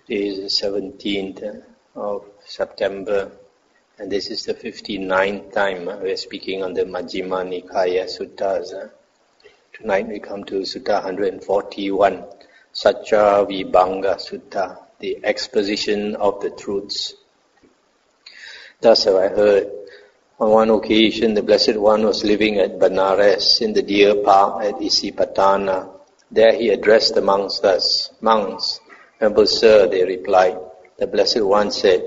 is the 17th of September, and this is the 59th time we are speaking on the Majjhima Nikaya Suttas. Tonight we come to Sutta 141, Saccavibhanga Sutta, the exposition of the truths. Thus have I heard. On one occasion, the Blessed One was living at Benares in the deer park at Isipatana. There he addressed the monks thus, "Monks, Noble Sir," they replied. The Blessed One said,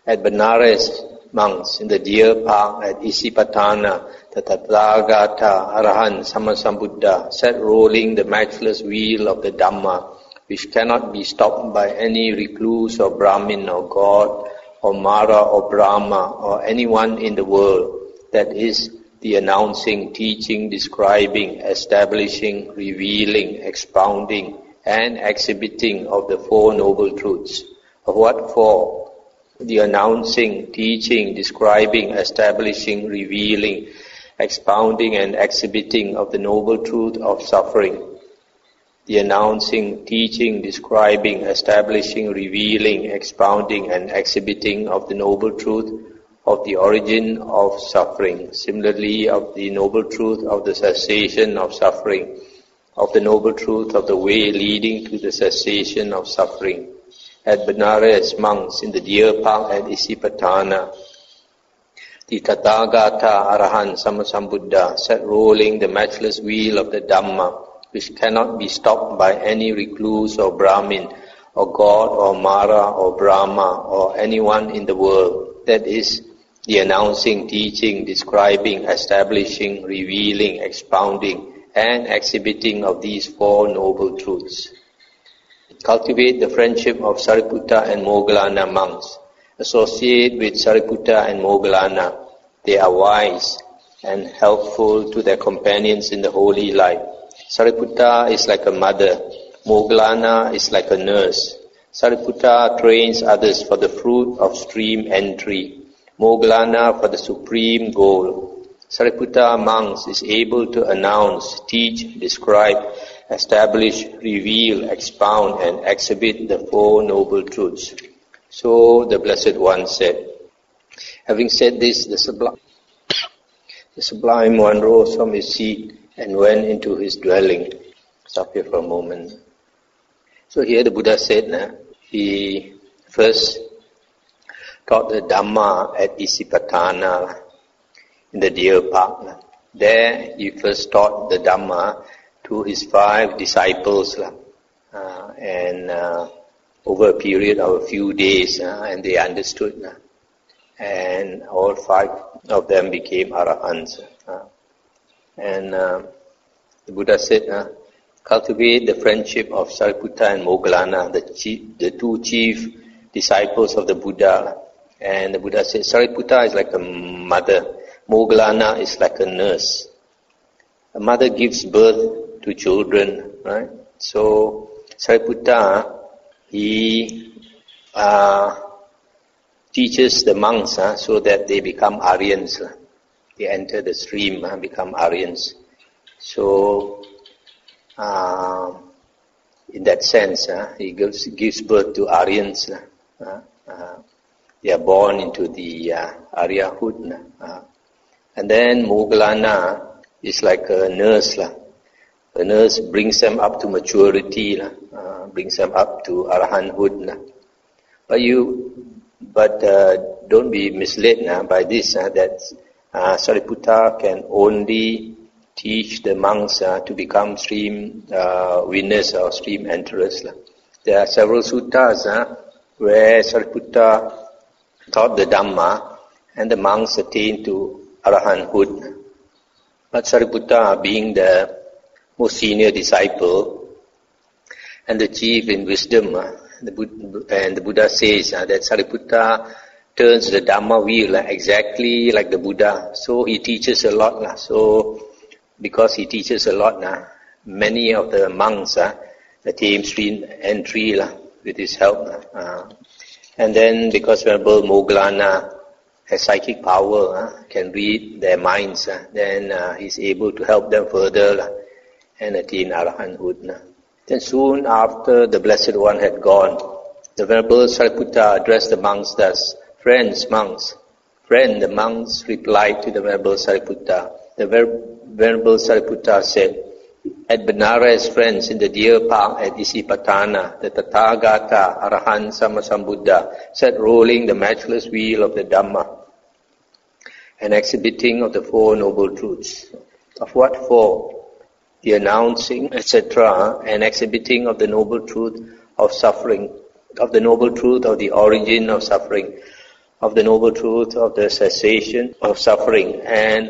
"At Benares, monks, in the deer park at Isipatana, the Tathagata Arahant Sammasambuddha sat rolling the matchless wheel of the Dhamma, which cannot be stopped by any recluse or Brahmin or God or Mara or Brahma or anyone in the world, that is, the announcing, teaching, describing, establishing, revealing, expounding, and exhibiting of the Four Noble Truths." Of what four? The announcing, teaching, describing, establishing, revealing, expounding, and exhibiting of the Noble Truth of suffering. The announcing, teaching, describing, establishing, revealing, expounding, and exhibiting of the Noble Truth of the origin of suffering. Similarly, of the Noble Truth of the cessation of suffering, of the Noble Truth of the way leading to the cessation of suffering. At Benares, monks, in the deer park at Isipatana, the Tathagata Arahant Sammasambuddha sat rolling the matchless wheel of the Dhamma, which cannot be stopped by any recluse or Brahmin, or God, or Mara, or Brahma, or anyone in the world. That is, the announcing, teaching, describing, establishing, revealing, expounding, and exhibiting of these Four Noble Truths. Cultivate the friendship of Sariputta and Moggallana monks. Associate with Sariputta and Moggallana. They are wise and helpful to their companions in the holy life. Sariputta is like a mother. Moggallana is like a nurse. Sariputta trains others for the fruit of stream entry. Moggallana for the supreme goal. Sariputta monks is able to announce, teach, describe, establish, reveal, expound, and exhibit the Four Noble Truths. So the Blessed One said. Having said this, the Sublime One rose from his seat and went into his dwelling. Stop here for a moment. So here the Buddha said, he first taught the Dhamma at Isipatana in the deer park. There he first taught the Dhamma to his 5 disciples, and over a period of a few days, and they understood, and all 5 of them became arahants. And the Buddha said, cultivate the friendship of Sariputta and Moggallana, the 2 chief disciples of the Buddha. And the Buddha said, Sariputta is like a mother, Moggallana is like a nurse. A mother gives birth to children, right? So Sariputta, he teaches the monks so that they become Aryans. They enter the stream, become Aryans. So, in that sense, he gives birth to Aryans. They are born into the Aryahood. And then Moggallana is like a nurse. A nurse brings them up to maturity, brings them up to Arahanthood. But don't be misled by this, that Sariputta can only teach the monks to become stream winners or stream enterers. There are several suttas where Sariputta taught the Dhamma and the monks attained to Arahanthood. But Sariputta, being the most senior disciple and the chief in wisdom, the Buddha says that Sariputta turns the Dhamma wheel exactly like the Buddha. So he teaches a lot. So because he teaches a lot, many of the monks attain stream entry with his help. And then because Venerable Moggallana has psychic power, can read their minds, then he's able to help them further and attain Arahanthood. Then soon after the Blessed One had gone, The Venerable Sariputta addressed the monks thus, "Friends, monks." "Friend," the monks replied to the Venerable Sariputta. The Venerable Sariputta said, "At Benares, friends, in the deer park at Isipatana, the Tathagata Arahant Sammasambuddha sat rolling the matchless wheel of the Dhamma and exhibiting of the Four Noble Truths." Of what four? The announcing, etc., and exhibiting of the noble truth of suffering, of the noble truth of the origin of suffering, of the noble truth of the cessation of suffering, and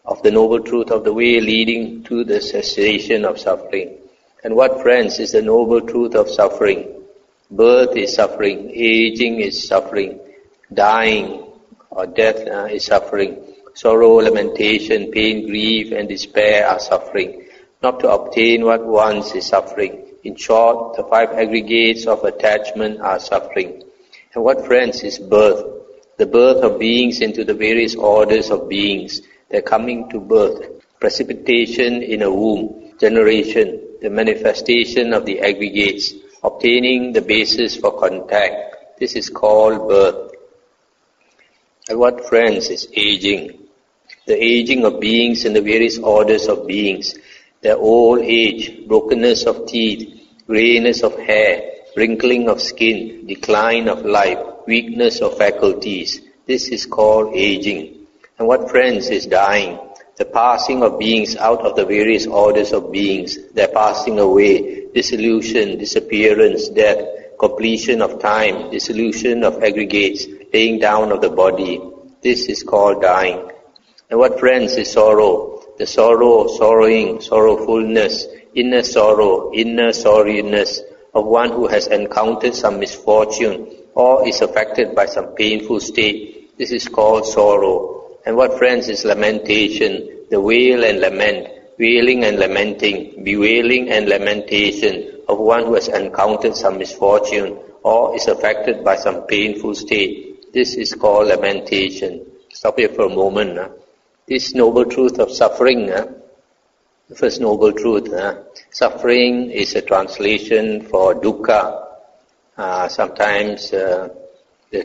of the noble truth of the way leading to the cessation of suffering. And what, friends, is the noble truth of suffering? Birth is suffering, aging is suffering, dying or death is suffering, sorrow, lamentation, pain, grief, and despair are suffering. Not to obtain what wants is suffering. In short, the five aggregates of attachment are suffering. And what, friends, is birth? The birth of beings into the various orders of beings. Their coming to birth, precipitation in a womb, generation, the manifestation of the aggregates, obtaining the basis for contact. This is called birth. And what, friends, is aging? The aging of beings in the various orders of beings. Their old age, brokenness of teeth, greyness of hair, wrinkling of skin, decline of life, weakness of faculties. This is called aging. And what, friends, is dying? The passing of beings out of the various orders of beings, their passing away, dissolution, disappearance, death, completion of time, dissolution of aggregates, laying down of the body. This is called dying. And what, friends, is sorrow? The sorrow, sorrowing, sorrowfulness, inner sorrow, inner sorriness of one who has encountered some misfortune or is affected by some painful state. This is called sorrow. And what, friends, is lamentation? The wail and lament, wailing and lamenting, bewailing and lamentation of one who has encountered some misfortune or is affected by some painful state. This is called lamentation. Stop here for a moment. This noble truth of suffering, the first noble truth, suffering is a translation for dukkha. Sometimes the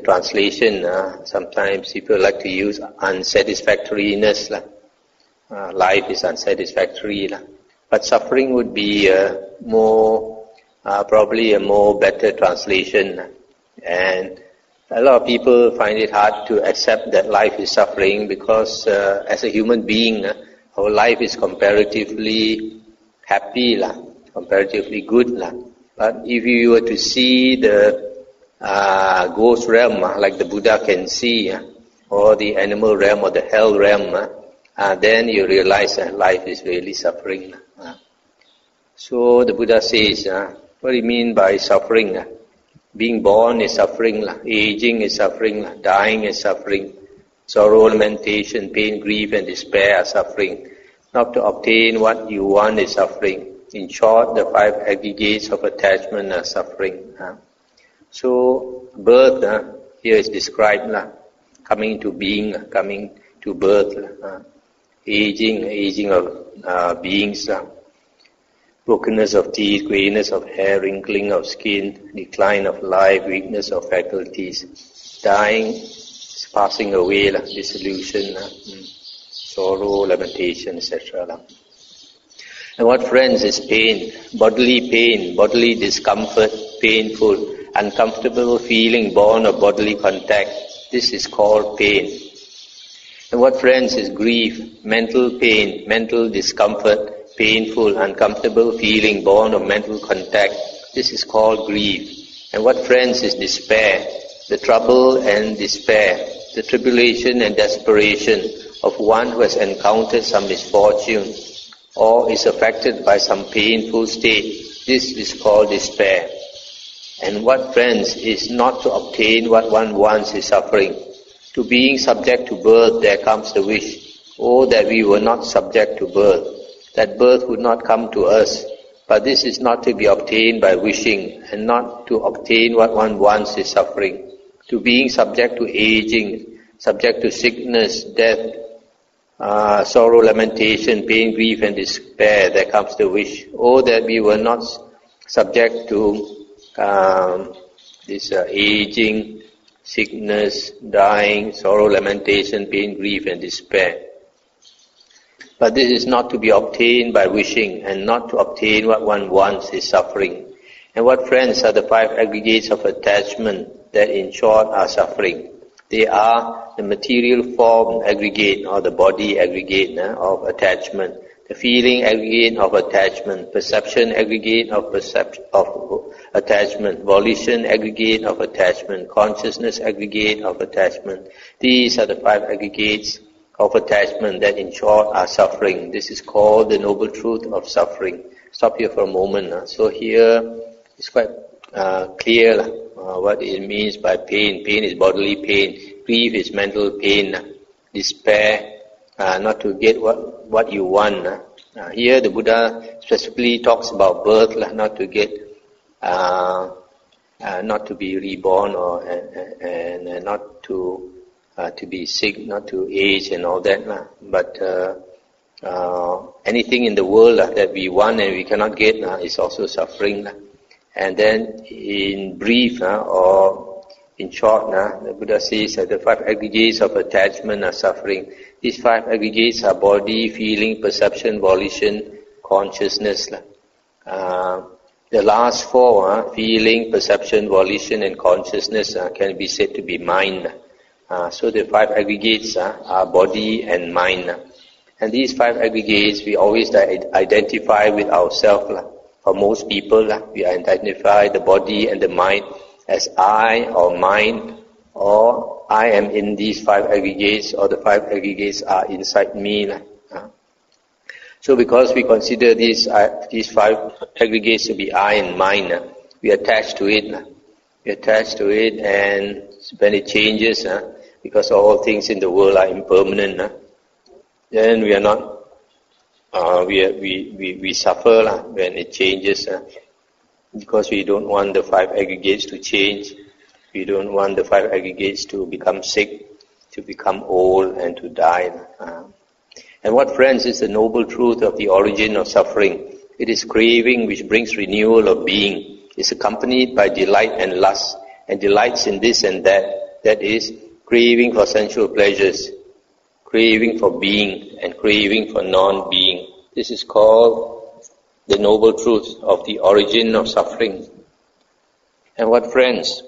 translation, sometimes people like to use unsatisfactoriness. Life is unsatisfactory. But suffering would be probably a more better translation. And a lot of people find it hard to accept that life is suffering because as a human being, our life is comparatively happy, comparatively good. But if you were to see the ghost realm, like the Buddha can see, or the animal realm or the hell realm, then you realize that life is really suffering. So the Buddha says, what do you mean by suffering? Being born is suffering, aging is suffering, dying is suffering, sorrow, lamentation, pain, grief, and despair are suffering. Not to obtain what you want is suffering. In short, the five aggregates of attachment are suffering. So, birth here is described, coming to being, coming to birth, aging of beings, brokenness of teeth, greyness of hair, wrinkling of skin, decline of life, weakness of faculties, dying, passing away, dissolution, sorrow, lamentation, etc. And what, friends, is pain? Bodily discomfort, painful, uncomfortable feeling born of bodily contact. This is called pain. And what, friends, is grief? Mental pain, mental discomfort, painful, uncomfortable feeling born of mental contact. This is called grief. And what, friends, is despair? The trouble and despair, the tribulation and desperation of one who has encountered some misfortune or is affected by some painful state. This is called despair. And what, friends, is not to obtain what one wants is suffering. To being subject to birth, there comes the wish, oh, that we were not subject to birth, that birth would not come to us. But this is not to be obtained by wishing, and not to obtain what one wants is suffering. To being subject to aging, subject to sickness, death, sorrow, lamentation, pain, grief, and despair, there comes the wish, oh, that we were not subject to This aging, sickness, dying, sorrow, lamentation, pain, grief and despair. But this is not to be obtained by wishing, and not to obtain what one wants is suffering. And what, friends, are the 5 aggregates of attachment that in short are suffering? They are the material form aggregate or the body aggregate of attachment, the feeling aggregate of attachment, perception aggregate of attachment, volition aggregate of attachment, consciousness aggregate of attachment. These are the 5 aggregates of attachment that in short are suffering. This is called the noble truth of suffering. Stop here for a moment. So here it's quite clear what it means by pain. Pain is bodily pain. Grief is mental pain. Despair, not to get what you want. Here the Buddha specifically talks about birth, not to get, not to be reborn, and not to be sick, not to age and all that. But anything in the world that we want and we cannot get is also suffering. And then in brief or in short, the Buddha says that the 5 aggregates of attachment are suffering. These 5 aggregates are body, feeling, perception, volition, consciousness. The last 4, feeling, perception, volition and consciousness can be said to be mind. So the 5 aggregates are body and mind. And these 5 aggregates we always identify with ourselves. For most people, we identify the body and the mind as I or mine, or I am in these 5 aggregates, or the 5 aggregates are inside me. So because we consider these 5 aggregates to be I and mine, we attach to it. We attach to it, and when it changes, because all things in the world are impermanent, then we are not. We suffer when it changes, because we don't want the 5 aggregates to change. We don't want the 5 aggregates to become sick, to become old and to die. And what, friends, is the noble truth of the origin of suffering? It is craving which brings renewal of being. It's accompanied by delight and lust, and delights in this and that. That is, craving for sensual pleasures, craving for being, and craving for non-being. This is called the noble truth of the origin of suffering. And what, friends,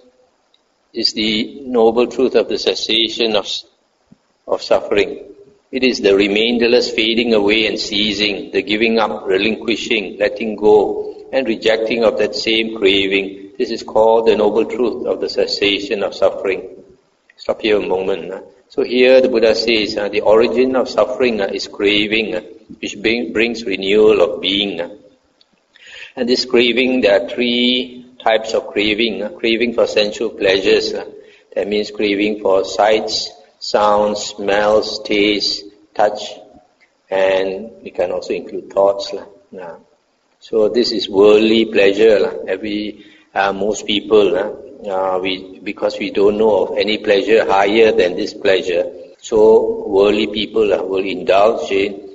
is the noble truth of the cessation of suffering? It is the remainderless fading away and ceasing, the giving up, relinquishing, letting go, and rejecting of that same craving. This is called the noble truth of the cessation of suffering. Stop here a moment. So here the Buddha says the origin of suffering is craving, which brings renewal of being. And this craving, there are 3 types of craving. Craving for sensual pleasures, that means craving for sights, sounds, smells, taste, touch, and we can also include thoughts. So this is worldly pleasure. Most people, because we don't know of any pleasure higher than this pleasure, so worldly people will indulge in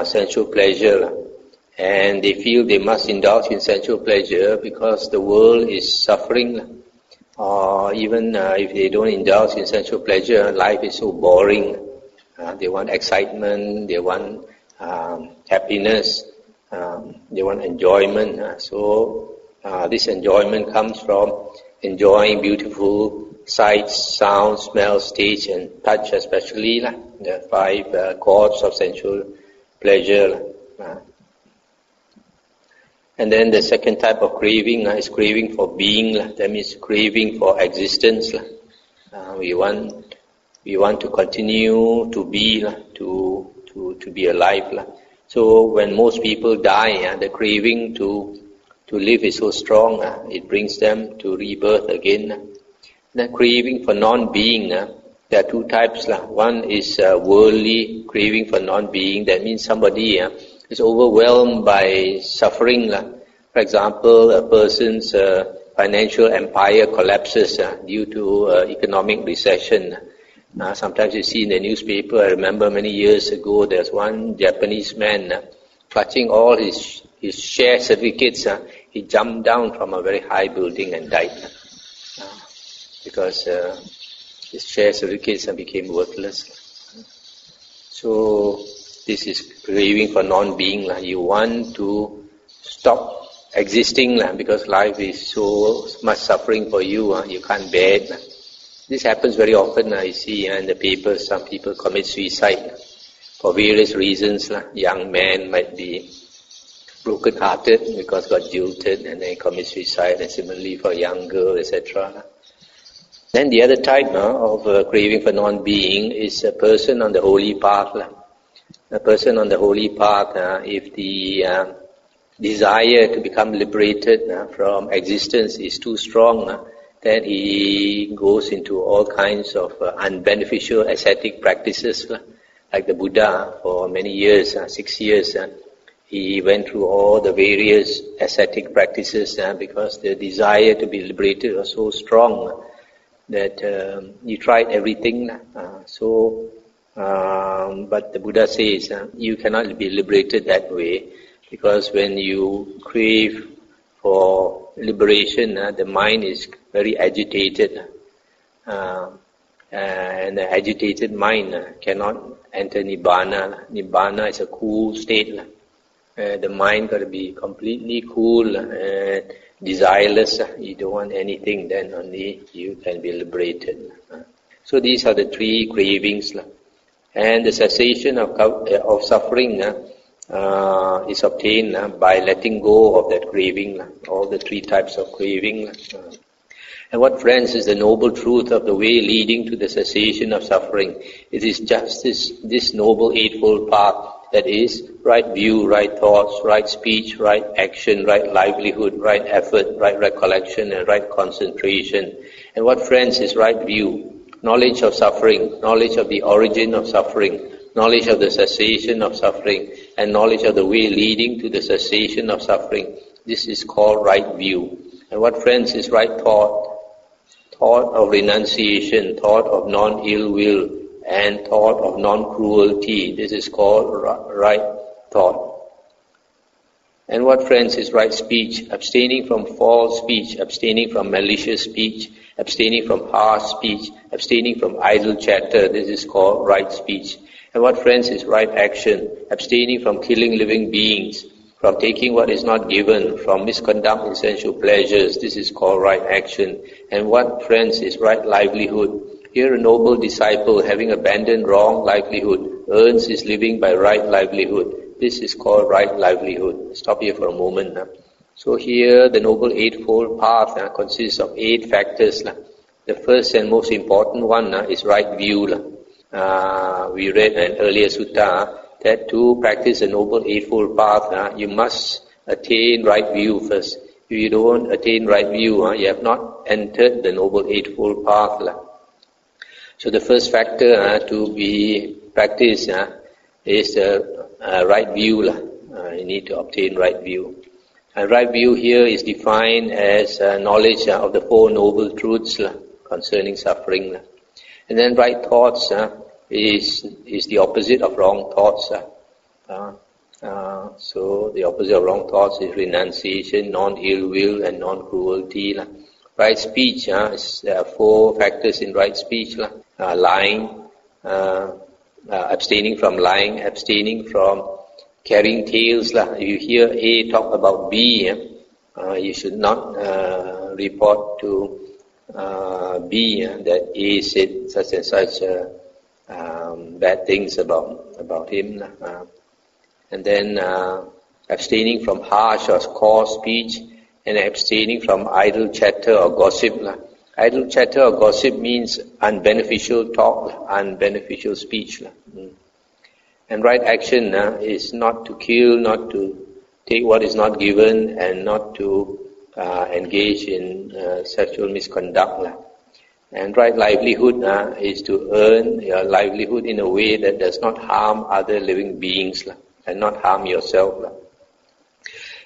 sensual pleasure, and they feel they must indulge in sensual pleasure because the world is suffering. Or even if they don't indulge in sensual pleasure, life is so boring. They want excitement, they want happiness, they want enjoyment. So this enjoyment comes from enjoying beautiful sights, sounds, smells, taste and touch, especially the 5 chords of sensual pleasure. And then the second type of craving is craving for being. That means craving for existence. We want to continue to be, to be alive. So when most people die, the craving to live is so strong, it brings them to rebirth again. The craving for non-being, there are 2 types. One is worldly craving for non-being. That means somebody is overwhelmed by suffering. For example, a person's financial empire collapses due to economic recession. Sometimes you see in the newspaper, I remember many years ago, there's one Japanese man clutching all his share certificates. He jumped down from a very high building and died. because his share certificates became worthless. So this is craving for non-being. You want to stop existing because life is so much suffering for you. You can't bear it. This happens very often. I see in the papers some people commit suicide for various reasons. Young men might be broken-hearted because got jilted and they commit suicide, and similarly for young girl, etc. Then the other type of craving for non-being is a person on the holy path. A person on the holy path, if the desire to become liberated from existence is too strong, then he goes into all kinds of unbeneficial ascetic practices. Like the Buddha, for many years, 6 years, he went through all the various ascetic practices because the desire to be liberated was so strong that he tried everything. But the Buddha says you cannot be liberated that way, because when you crave for liberation, the mind is very agitated, and the agitated mind cannot enter Nibbana. Nibbana is a cool state. The mind got to be completely cool and desireless. You don't want anything, then only you can be liberated. So these are the three cravings. And the cessation of suffering is obtained by letting go of that craving, all the three types of craving. And what, friends, is the noble truth of the way leading to the cessation of suffering? It is just this noble eightfold path, that is, right view, right thoughts, right speech, right action, right livelihood, right effort, right recollection, and right concentration. And what, friends, is right view? Knowledge of suffering, knowledge of the origin of suffering, knowledge of the cessation of suffering, and knowledge of the way leading to the cessation of suffering. This is called right view. And what, friends, is right thought? Thought of renunciation, thought of non-ill will, and thought of non-cruelty. This is called right thought. And what, friends, is right speech? Abstaining from false speech, abstaining from malicious speech, abstaining from harsh speech, abstaining from idle chatter. This is called right speech. And what, friends, is right action? Abstaining from killing living beings, from taking what is not given, from misconduct in sensual pleasures. This is called right action. And what, friends, is right livelihood? Here a noble disciple, having abandoned wrong livelihood, earns his living by right livelihood. This is called right livelihood. Stop here for a moment. So here the Noble Eightfold Path consists of 8 factors. The first and most important one is right view. We read an earlier sutta that to practice the Noble Eightfold Path, you must attain right view first. If you don't attain right view, you have not entered the Noble Eightfold Path. So the first factor to be practiced is right view. You need to obtain right view. And right view here is defined as knowledge of the 4 noble truths concerning suffering. And then right thoughts is the opposite of wrong thoughts. So the opposite of wrong thoughts is renunciation, non-ill will, and non-cruelty. Right speech, there are 4 factors in right speech. Lying, abstaining from lying, abstaining from carrying tales. If you hear A talk about B, you should not report to B that A said such and such bad things about him. And then abstaining from harsh or coarse speech, and abstaining from idle chatter or gossip. Idle chatter or gossip means unbeneficial talk, unbeneficial speech. And right action is not to kill, not to take what is not given, and not to engage in sexual misconduct. And right livelihood is to earn your livelihood in a way that does not harm other living beings and not harm yourself.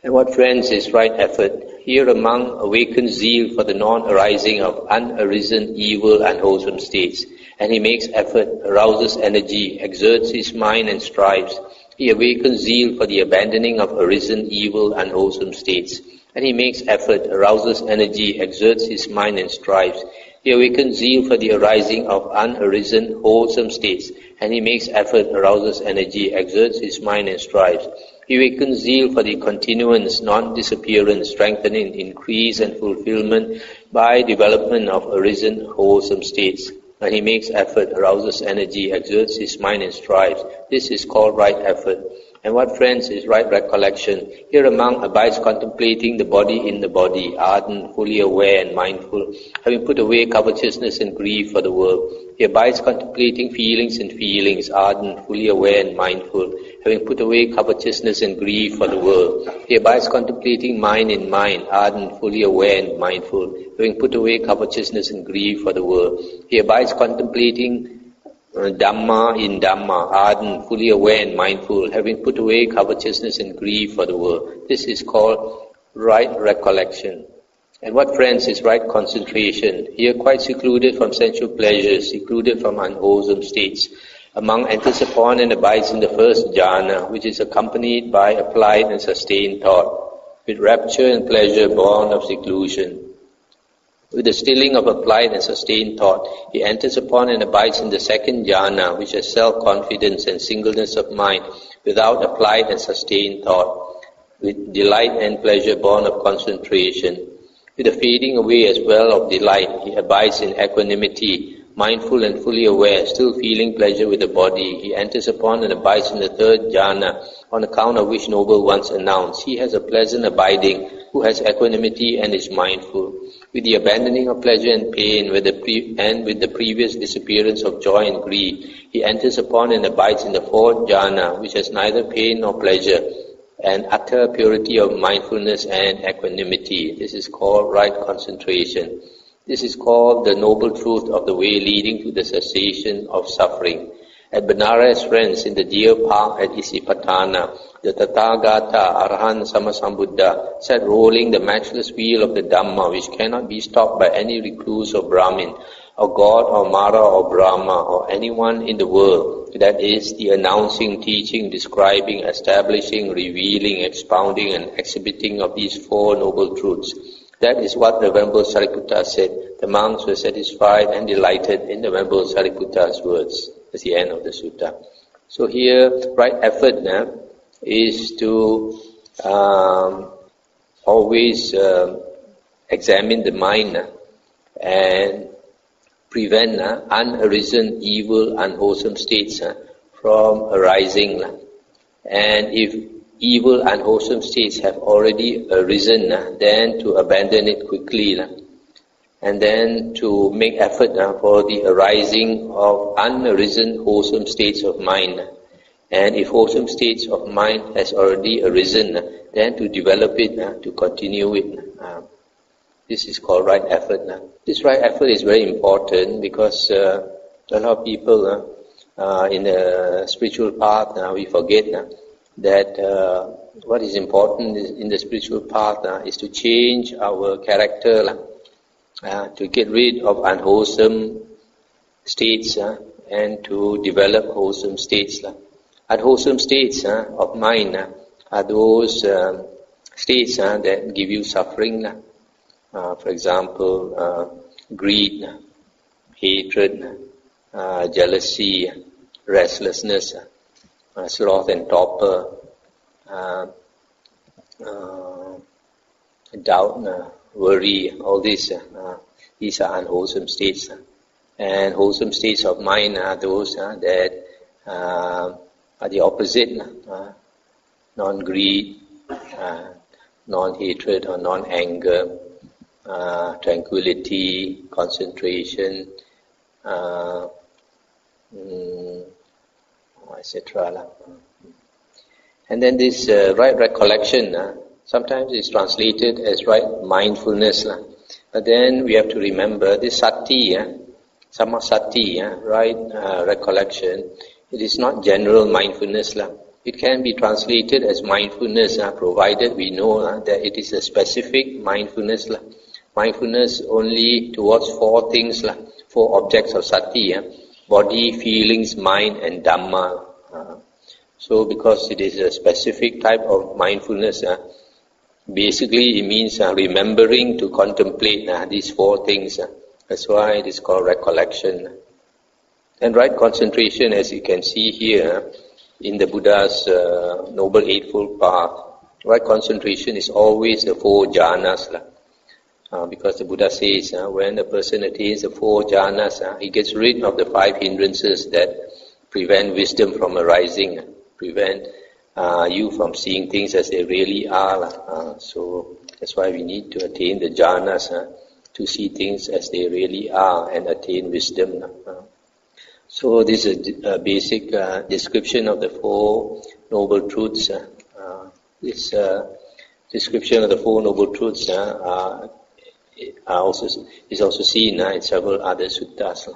And what, friends, is right effort? Here among awakened zeal for the non-arising of unarisen evil unwholesome states. And he makes effort, arouses energy, exerts his mind and strives. He awakens zeal for the abandoning of arisen evil unwholesome states. And he makes effort, arouses energy, exerts his mind and strives. He awakens zeal for the arising of unarisen, wholesome states, and he makes effort, arouses energy, exerts his mind and strives. He awakens zeal for the continuance, non-disappearance, strengthening, increase and fulfillment by development of arisen, wholesome states. And he makes effort, arouses energy, exerts his mind and strives. This is called right effort. And what, friends, is right recollection? Here among abides contemplating the body in the body, ardent, fully aware and mindful, having put away covetousness and grief for the world. He abides contemplating feelings and feelings, ardent, fully aware and mindful, having put away covetousness and grief for the world. He abides contemplating mind in mind, ardent, fully aware and mindful, having put away covetousness and grief for the world. He abides contemplating Dhamma in Dhamma, ardent, fully aware and mindful, having put away covetousness and grief for the world. This is called right recollection. And what, friends, is right concentration? Here quite secluded from sensual pleasures, secluded from unwholesome states. Among enters upon and abides in the first jhana, which is accompanied by applied and sustained thought, with rapture and pleasure born of seclusion. With the stilling of applied and sustained thought, he enters upon and abides in the second jhana, which has self-confidence and singleness of mind, without applied and sustained thought, with delight and pleasure born of concentration. With the fading away as well of delight, he abides in equanimity, mindful and fully aware, still feeling pleasure with the body. He enters upon and abides in the third jhana, on account of which noble ones announce, he has a pleasant abiding, who has equanimity and is mindful. With the abandoning of pleasure and pain, with the previous disappearance of joy and grief, he enters upon and abides in the fourth jhana, which has neither pain nor pleasure, and utter purity of mindfulness and equanimity. This is called right concentration. This is called the noble truth of the way leading to the cessation of suffering. At Benares, friends, in the deer park at Isipatana, the Tathagata Arahant Sammasambuddha sat rolling the matchless wheel of the Dhamma, which cannot be stopped by any recluse or Brahmin, or God or Mara or Brahma, or anyone in the world. That is, the announcing, teaching, describing, establishing, revealing, expounding, and exhibiting of these four noble truths. That is what the Venerable Sariputta said. The monks were satisfied and delighted in the Venerable Sariputta's words. That's the end of the sutta. So here, right effort is to always examine the mind and prevent unarisen, evil, unwholesome states from arising. And if evil, unwholesome states have already arisen, then to abandon it quickly. And then to make effort for the arising of unarisen, wholesome states of mind. And if wholesome states of mind has already arisen, then to develop it, to continue it. This is called right effort. This right effort is very important because a lot of people in the spiritual path, we forget that what is important in the spiritual path is to change our character, to get rid of unwholesome states and to develop wholesome states. Unwholesome states of mind are those states that give you suffering. For example, greed, hatred, jealousy, restlessness, sloth and torpor, doubt, worry, all these are unwholesome states. And wholesome states of mind are those that are the opposite, non-greed, non-hatred or non-anger, tranquility, concentration, etc. And then this right recollection, sometimes it's translated as right mindfulness. But then we have to remember this sati, samasati, right recollection, it is not general mindfulness. It can be translated as mindfulness, provided we know that it is a specific mindfulness. Mindfulness only towards four things, four objects of sati, body, feelings, mind and Dhamma. So because it is a specific type of mindfulness, Basically, it means remembering to contemplate these four things. That's why it is called recollection. And right concentration, as you can see here, in the Buddha's Noble Eightfold Path, right concentration is always the four jhanas. Because the Buddha says, when a person attains the four jhanas, he gets rid of the five hindrances that prevent wisdom from arising, prevent you from seeing things as they really are. So that's why we need to attain the jhanas, to see things as they really are and attain wisdom. So this is a basic description of the Four Noble Truths. This description of the Four Noble Truths is also seen in several other suttas.